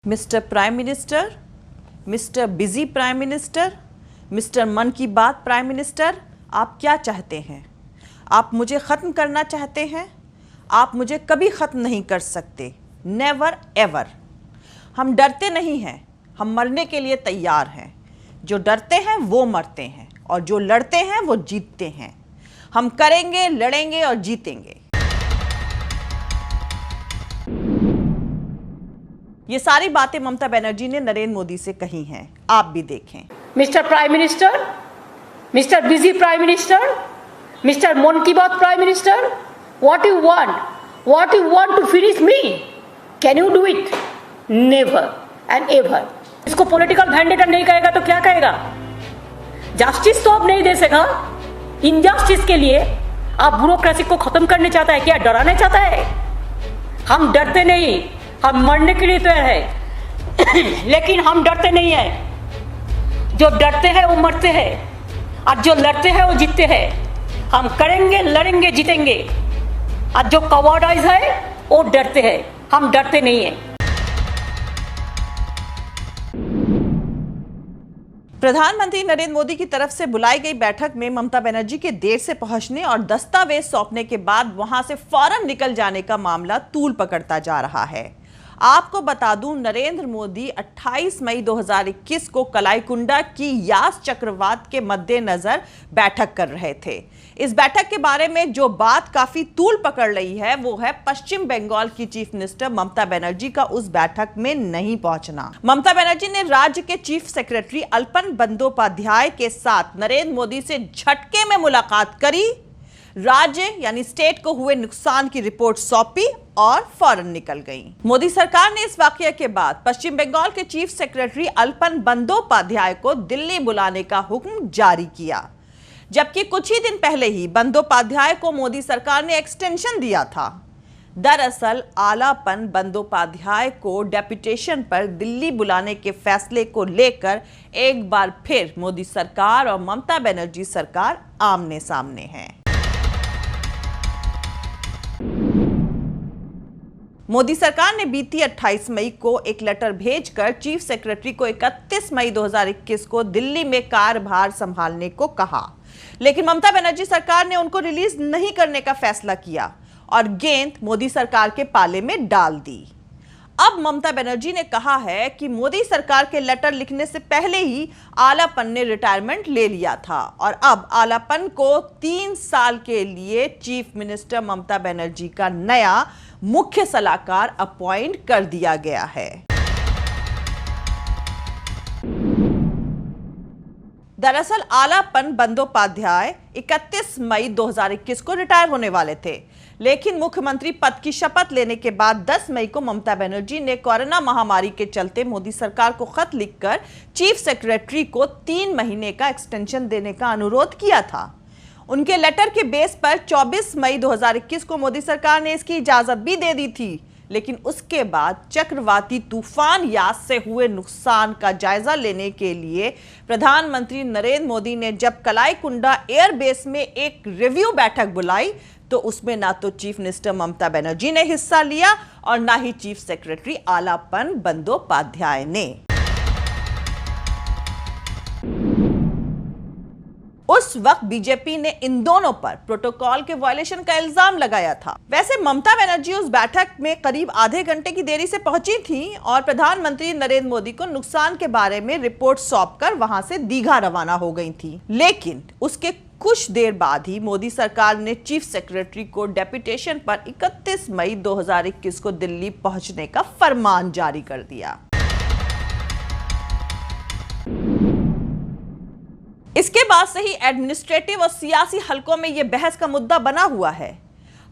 Mister prime minister, mister busy prime minister, mister मन की बात प्राइम मिनिस्टर, आप क्या चाहते हैं? आप मुझे ख़त्म करना चाहते हैं? आप मुझे कभी ख़त्म नहीं कर सकते, नेवर एवर। हम डरते नहीं हैं, हम मरने के लिए तैयार हैं। जो डरते हैं वो मरते हैं और जो लड़ते हैं वो जीतते हैं। हम करेंगे, लड़ेंगे और जीतेंगे। ये सारी बातें ममता बनर्जी ने नरेंद्र मोदी से कही हैं, आप भी देखें। Mister prime minister, mister busy prime minister, mister मन की बात prime minister, what you want to finish me? Can you do it? Never and ever. इसको पॉलिटिकल वेंडेटा नहीं कहेगा तो क्या कहेगा? जस्टिस तो अब नहीं दे सका। इनजस्टिस के लिए आप ब्यूरोक्रेसी को खत्म करने चाहता है क्या? डराने चाहता है? हम डरते नहीं, हम मरने के लिए तैयार है लेकिन हम डरते नहीं है। जो डरते हैं वो मरते हैं और जो लड़ते हैं वो जीतते हैं। हम करेंगे, लड़ेंगे, जीतेंगे। और जो कवर्डाइज है वो डरते हैं, हम डरते नहीं है। प्रधानमंत्री नरेंद्र मोदी की तरफ से बुलाई गई बैठक में ममता बनर्जी के देर से पहुंचने और दस्तावेज सौंपने के बाद वहां से फौरन निकल जाने का मामला तूल पकड़ता जा रहा है। आपको बता दूं, नरेंद्र मोदी 28 मई 2021 को कलाईकुंडा की यास चक्रवात के मद्देनजर बैठक कर रहे थे। इस बैठक के बारे में जो बात काफी तूल पकड़ रही है वो है पश्चिम बंगाल की चीफ मिनिस्टर ममता बनर्जी का उस बैठक में नहीं पहुंचना। ममता बनर्जी ने राज्य के चीफ सेक्रेटरी अल्पन बंदोपाध्याय के साथ नरेंद्र मोदी से झटके में मुलाकात करी, राज्य यानी स्टेट को हुए नुकसान की रिपोर्ट सौंपी और फौरन निकल गई। मोदी सरकार ने इस वाकये के बाद पश्चिम बंगाल के चीफ सेक्रेटरी अल्पन बंदोपाध्याय को दिल्ली बुलाने का हुक्म जारी किया, जबकि कुछ ही दिन पहले ही बंदोपाध्याय को मोदी सरकार ने एक्सटेंशन दिया था। दरअसल आलापन बंदोपाध्याय को डेपुटेशन पर दिल्ली बुलाने के फैसले को लेकर एक बार फिर मोदी सरकार और ममता बनर्जी सरकार आमने सामने है। मोदी सरकार ने बीती 28 मई को एक लेटर भेजकर चीफ सेक्रेटरी को 31 मई 2021 को दिल्ली में कार्यभार संभालने को कहा, लेकिन ममता बनर्जी सरकार ने उनको रिलीज नहीं करने का फैसला किया और गेंद मोदी सरकार के पाले में डाल दी। अब ममता बनर्जी ने कहा है कि मोदी सरकार के लेटर लिखने से पहले ही आलापन ने रिटायरमेंट ले लिया था और अब आलापन को 3 साल के लिए चीफ मिनिस्टर ममता बनर्जी का नया मुख्य सलाहकार अपॉइंट कर दिया गया है। दरअसल आलापन बंदोपाध्याय 31 मई 2021 को रिटायर होने वाले थे, लेकिन मुख्यमंत्री पद की शपथ लेने के बाद 10 मई को ममता बनर्जी ने कोरोना महामारी के चलते मोदी सरकार को खत लिखकर चीफ सेक्रेटरी को 3 महीने का एक्सटेंशन देने का अनुरोध किया था। उनके लेटर के बेस पर 24 मई 2021 को मोदी सरकार ने इसकी इजाजत भी दे दी थी, लेकिन उसके बाद चक्रवाती तूफान यास से हुए नुकसान का जायजा लेने के लिए प्रधानमंत्री नरेंद्र मोदी ने जब कलाईकुंडा एयरबेस में एक रिव्यू बैठक बुलाई तो उसमें ना तो चीफ मिनिस्टर ममता बनर्जी ने हिस्सा लिया और ना ही चीफ सेक्रेटरी आलापन बंदोपाध्याय ने। उस वक्त बीजेपी ने इन दोनों पर प्रोटोकॉल के वायलेशन का इल्जाम लगाया था। वैसे ममता बनर्जी उस बैठक में करीब आधे घंटे की देरी से पहुंची थी और प्रधानमंत्री नरेंद्र मोदी को नुकसान के बारे में रिपोर्ट सौंपकर वहां से दीघा रवाना हो गई थी। लेकिन उसके कुछ देर बाद ही मोदी सरकार ने चीफ सेक्रेटरी को डेपुटेशन पर 31 मई 2021 को दिल्ली पहुंचने का फरमान जारी कर दिया। इसके बाद से ही एडमिनिस्ट्रेटिव और सियासी हलकों में यह बहस का मुद्दा बना हुआ है।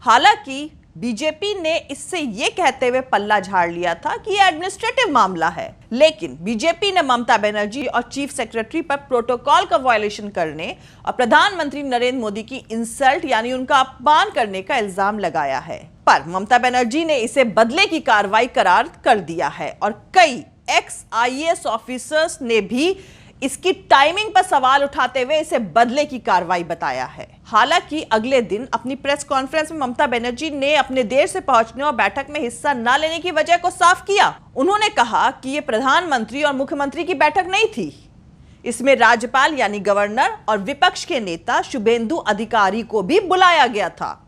हालांकि बीजेपी ने इससे यह कहते हुए पल्ला झाड़ लिया था कि यह एडमिनिस्ट्रेटिव मामला है, लेकिन बीजेपी ने ममता बनर्जी और चीफ सेक्रेटरी पर प्रोटोकॉल का वायलेशन करने और प्रधानमंत्री नरेंद्र मोदी की इंसल्ट यानी उनका अपमान करने का इल्जाम लगाया है। पर ममता बनर्जी ने इसे बदले की कार्रवाई करार कर दिया है और कई एक्स IAS ऑफिसर्स ने भी इसकी टाइमिंग पर सवाल उठाते हुए इसे बदले की कार्रवाई बताया है। हालांकि अगले दिन अपनी प्रेस कॉन्फ्रेंस में ममता बनर्जी ने अपने देर से पहुंचने और बैठक में हिस्सा न लेने की वजह को साफ किया। उन्होंने कहा कि यह प्रधानमंत्री और मुख्यमंत्री की बैठक नहीं थी, इसमें राज्यपाल यानी गवर्नर और विपक्ष के नेता शुभेंदु अधिकारी को भी बुलाया गया था,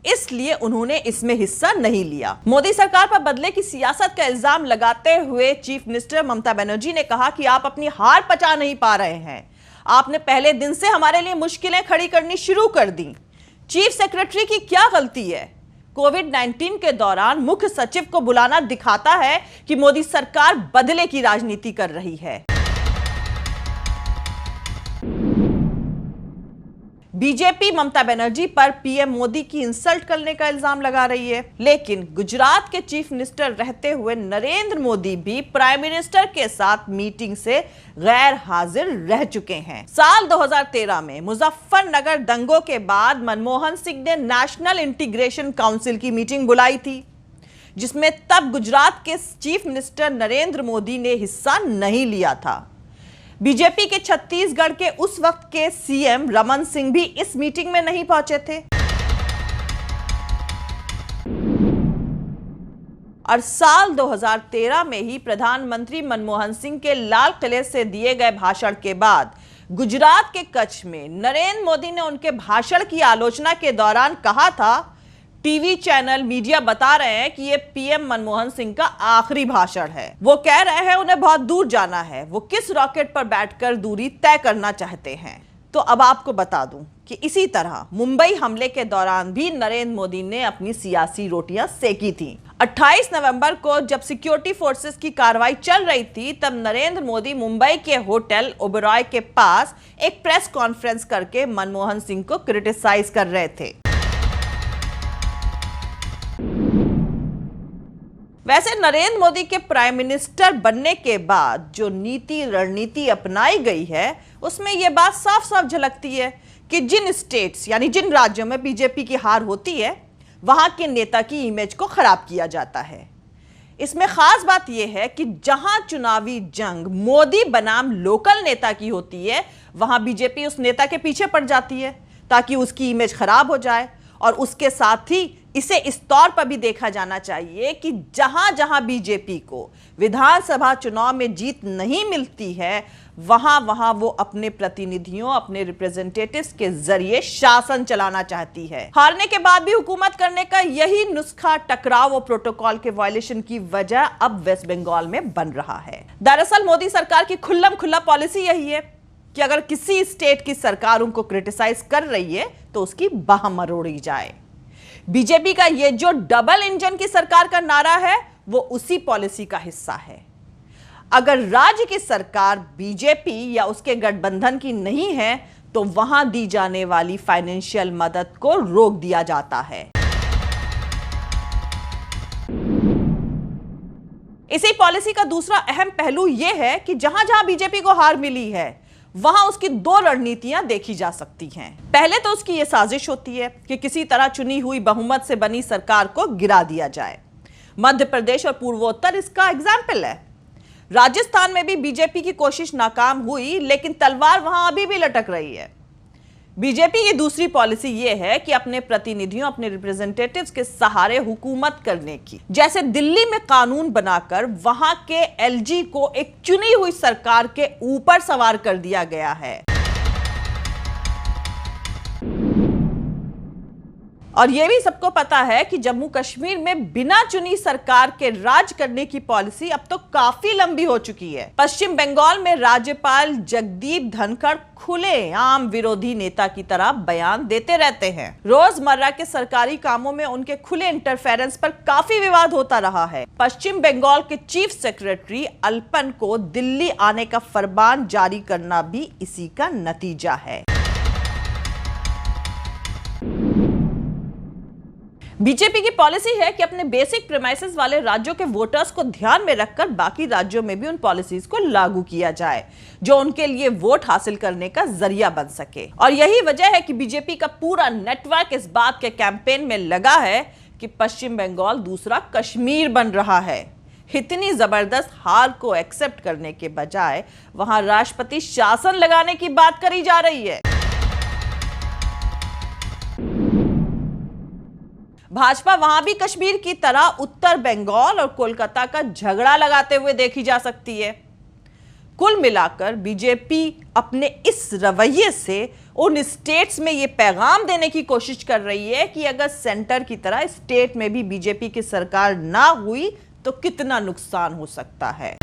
इसलिए उन्होंने इसमें हिस्सा नहीं लिया। मोदी सरकार पर बदले की सियासत का इल्जाम लगाते हुए चीफ मिनिस्टर ममता बनर्जी ने कहा कि आप अपनी हार पचा नहीं पा रहे हैं, आपने पहले दिन से हमारे लिए मुश्किलें खड़ी करनी शुरू कर दी। चीफ सेक्रेटरी की क्या गलती है? कोविड-19 के दौरान मुख्य सचिव को बुलाना दिखाता है कि मोदी सरकार बदले की राजनीति कर रही है। बीजेपी ममता बनर्जी पर पीएम मोदी की इंसल्ट करने का इल्जाम लगा रही है, लेकिन गुजरात के चीफ मिनिस्टर रहते हुए नरेंद्र मोदी भी प्राइम मिनिस्टर के साथ मीटिंग से गैर हाजिर रह चुके हैं। साल 2013 में मुजफ्फरनगर दंगों के बाद मनमोहन सिंह ने नेशनल इंटीग्रेशन काउंसिल की मीटिंग बुलाई थी, जिसमें तब गुजरात के चीफ मिनिस्टर नरेंद्र मोदी ने हिस्सा नहीं लिया था। बीजेपी के छत्तीसगढ़ के उस वक्त के सीएम रमन सिंह भी इस मीटिंग में नहीं पहुंचे थे। और साल 2013 में ही प्रधानमंत्री मनमोहन सिंह के लाल किले से दिए गए भाषण के बाद गुजरात के कच्छ में नरेंद्र मोदी ने उनके भाषण की आलोचना के दौरान कहा था, टीवी चैनल मीडिया बता रहे हैं कि ये पीएम मनमोहन सिंह का आखिरी भाषण है। वो कह रहे हैं उन्हें बहुत दूर जाना है, वो किस रॉकेट पर बैठकर दूरी तय करना चाहते हैं। तो अब आपको बता दूं कि इसी तरह मुंबई हमले के दौरान भी नरेंद्र मोदी ने अपनी सियासी रोटियां सेकी थी। 28 नवंबर को जब सिक्योरिटी फोर्सेस की कार्रवाई चल रही थी, तब नरेंद्र मोदी मुंबई के होटल ओबरॉय के पास एक प्रेस कॉन्फ्रेंस करके मनमोहन सिंह को क्रिटिसाइज कर रहे थे। वैसे नरेंद्र मोदी के प्राइम मिनिस्टर बनने के बाद जो नीति रणनीति अपनाई गई है, उसमें यह बात साफ साफ झलकती है कि जिन स्टेट्स यानी जिन राज्यों में बीजेपी की हार होती है, वहां के नेता की इमेज को खराब किया जाता है। इसमें खास बात यह है कि जहां चुनावी जंग मोदी बनाम लोकल नेता की होती है, वहां बीजेपी उस नेता के पीछे पड़ जाती है ताकि उसकी इमेज खराब हो जाए। और उसके साथ ही इसे इस तौर पर भी देखा जाना चाहिए कि जहां जहां बीजेपी को विधानसभा चुनाव में जीत नहीं मिलती है, वहां वहां वो अपने प्रतिनिधियों, अपने रिप्रेजेंटेटिव्स के जरिए शासन चलाना चाहती है। हारने के बाद भी हुकूमत करने का यही नुस्खा टकराव और प्रोटोकॉल के वायलेशन की वजह अब वेस्ट बंगाल में बन रहा है। दरअसल मोदी सरकार की खुल्लम खुल्ला पॉलिसी यही है कि अगर किसी स्टेट की सरकार उनको क्रिटिसाइज कर रही है तो उसकी बाह मरोड़ी जाए। बीजेपी का ये जो डबल इंजन की सरकार का नारा है, वो उसी पॉलिसी का हिस्सा है। अगर राज्य की सरकार बीजेपी या उसके गठबंधन की नहीं है, तो वहां दी जाने वाली फाइनेंशियल मदद को रोक दिया जाता है। इसी पॉलिसी का दूसरा अहम पहलू यह है कि जहां जहां बीजेपी को हार मिली है, वहां उसकी दो रणनीतियां देखी जा सकती हैं। पहले तो उसकी यह साजिश होती है कि किसी तरह चुनी हुई बहुमत से बनी सरकार को गिरा दिया जाए। मध्य प्रदेश और पूर्वोत्तर इसका एग्जाम्पल है। राजस्थान में भी बीजेपी की कोशिश नाकाम हुई, लेकिन तलवार वहां अभी भी लटक रही है। बीजेपी की दूसरी पॉलिसी यह है कि अपने प्रतिनिधियों, अपने रिप्रेजेंटेटिव्स के सहारे हुकूमत करने की। जैसे दिल्ली में कानून बनाकर वहां के एलजी को एक चुनी हुई सरकार के ऊपर सवार कर दिया गया है। और यह भी सबको पता है कि जम्मू कश्मीर में बिना चुनी सरकार के राज करने की पॉलिसी अब तो काफी लंबी हो चुकी है। पश्चिम बंगाल में राज्यपाल जगदीप धनखड़ खुलेआम विरोधी नेता की तरह बयान देते रहते हैं। रोजमर्रा के सरकारी कामों में उनके खुले इंटरफेरेंस पर काफी विवाद होता रहा है। पश्चिम बंगाल के चीफ सेक्रेटरी अल्पन को दिल्ली आने का फरमान जारी करना भी इसी का नतीजा है। बीजेपी की पॉलिसी है कि अपने बेसिक प्रीमाइसेस वाले राज्यों के वोटर्स को ध्यान में रखकर बाकी राज्यों में भी उन पॉलिसीज को लागू किया जाए, जो उनके लिए वोट हासिल करने का जरिया बन सके। और यही वजह है कि बीजेपी का पूरा नेटवर्क इस बात के कैंपेन में लगा है कि पश्चिम बंगाल दूसरा कश्मीर बन रहा है। इतनी जबरदस्त हार को एक्सेप्ट करने के बजाय वहां राष्ट्रपति शासन लगाने की बात करी जा रही है। भाजपा वहां भी कश्मीर की तरह उत्तर बंगाल और कोलकाता का झगड़ा लगाते हुए देखी जा सकती है। कुल मिलाकर बीजेपी अपने इस रवैये से उन स्टेट्स में यह पैगाम देने की कोशिश कर रही है कि अगर सेंटर की तरह स्टेट में भी बीजेपी की सरकार ना हुई तो कितना नुकसान हो सकता है।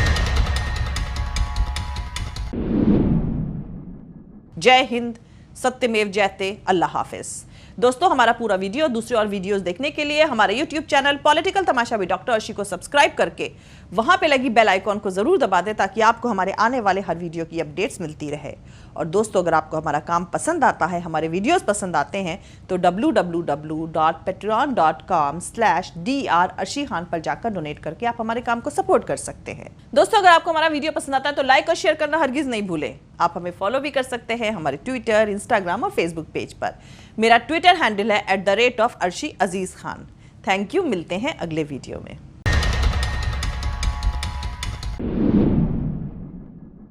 जय हिंद, सत्यमेव जयते, अल्लाह हाफिज। दोस्तों, हमारा पूरा वीडियो दूसरे और वीडियोस देखने के लिए हमारे YouTube channel political Tamasha with doctor Arshi को सब्सक्राइब करके वहां पे लगी बेल आइकॉन को जरूर दबा दें ताकि आपको हमारे आने वाले हर वीडियो की अपडेट्स मिलती रहे। और दोस्तों, अगर आपको हमारा काम पसंद आता है, हमारे वीडियोस पसंद आते हैं तो www.patreon.com/dr अर्शी खान पर जाकर डोनेट करके आप हमारे काम को सपोर्ट कर सकते हैं। दोस्तों, अगर आपको हमारा वीडियो पसंद आता है तो लाइक और शेयर करना हरगिज नहीं भूलें। आप हमें फॉलो भी कर सकते हैं हमारे ट्विटर, इंस्टाग्राम और फेसबुक पेज पर। मेरा ट्विटर हैंडल है @अर्शी अजीज खान। थैंक यू, मिलते हैं अगले वीडियो में।